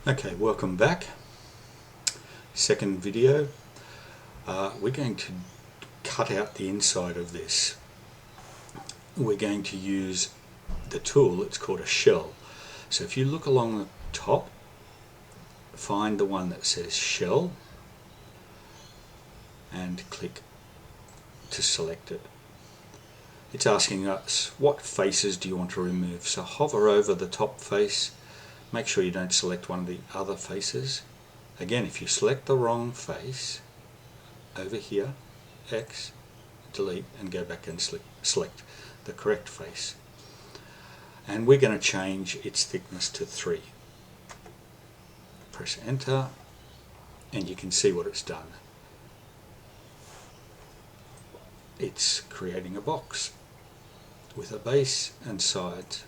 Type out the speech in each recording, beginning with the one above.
Okay, welcome back. Second video. We're going to cut out the inside of this. We're going to use the tool, it's called a shell. So if you look along the top, find the one that says shell and click to select it. It's asking us what faces do you want to remove. So hover over the top face. Make sure you don't select one of the other faces. Again, if you select the wrong face, over here, X, delete, and go back and select the correct face. And we're going to change its thickness to 3. Press enter, and you can see what it's done. It's creating a box with a base and sides,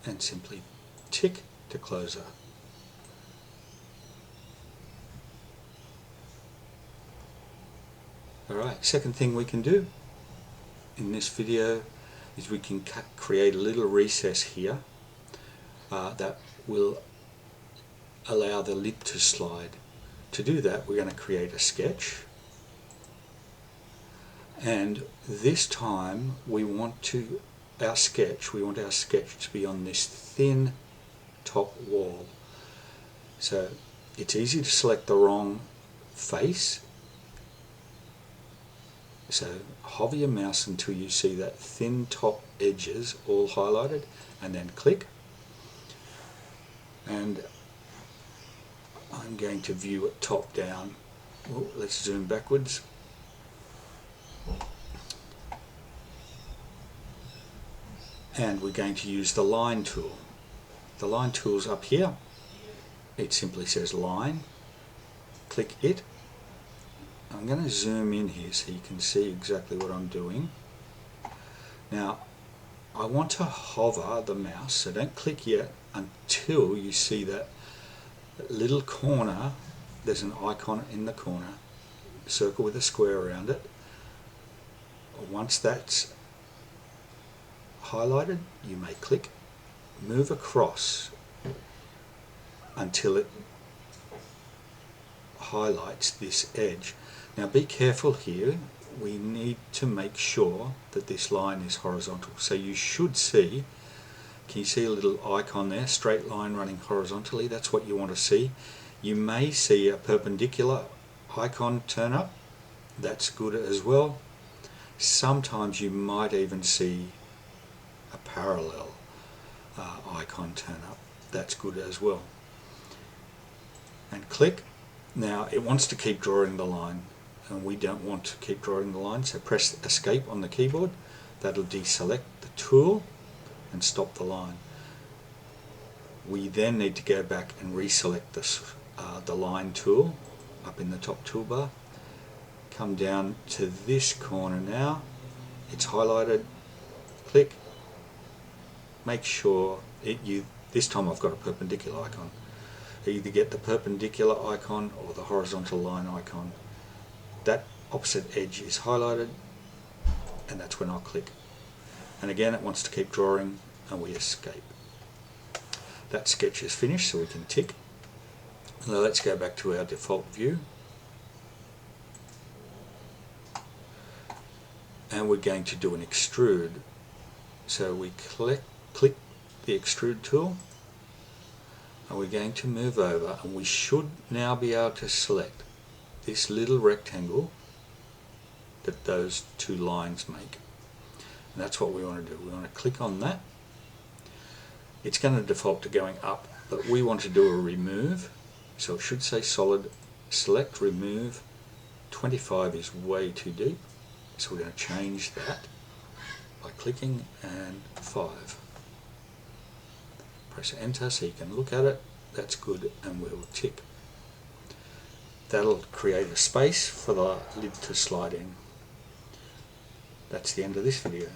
and simply tick to close her. Alright, second thing we can do in this video is we can create a little recess here that will allow the lid to slide. To do that, we're going to create a sketch, and this time we want our sketch to be on this thin top wall. So it's easy to select the wrong face. So hover your mouse until you see that thin top edges all highlighted, and then click. And I'm going to view it top down. Well, let's zoom backwards. And we're going to use the line tool. The line tool's up here. It simply says line. Click it. I'm going to zoom in here so you can see exactly what I'm doing. Now, I want to hover the mouse, so don't click yet until you see that little corner. There's an icon in the corner, circle with a square around it. Once that's highlighted, you may click, move across until it highlights this edge. Now be careful here, we need to make sure that this line is horizontal. So you should see, can you see a little icon there, straight line running horizontally? That's what you want to see. You may see a perpendicular icon turn up, that's good as well. Sometimes you might even see a parallel icon turn up, that's good as well. And click. Now it wants to keep drawing the line, and we don't want to keep drawing the line, so press escape on the keyboard. That'll deselect the tool and stop the line. We then need to go back and reselect the line tool up in the top toolbar. Come down to this corner now, it's highlighted, click, make sure this time I've got a perpendicular icon. Either get the perpendicular icon or the horizontal line icon. That opposite edge is highlighted, and that's when I'll click. And again, it wants to keep drawing, and we escape. That sketch is finished, so we can tick. Now let's go back to our default view. And we're going to do an extrude. So we click the extrude tool, and we're going to move over, and we should now be able to select this little rectangle that those two lines make. And that's what we want to do. We want to click on that. It's going to default to going up, but we want to do a remove. So it should say solid, select, remove. 25 is way too deep, so we're going to change that by clicking, and 5. Press enter so you can look at it. That's good, and we'll tick. That'll create a space for the lid to slide in. That's the end of this video.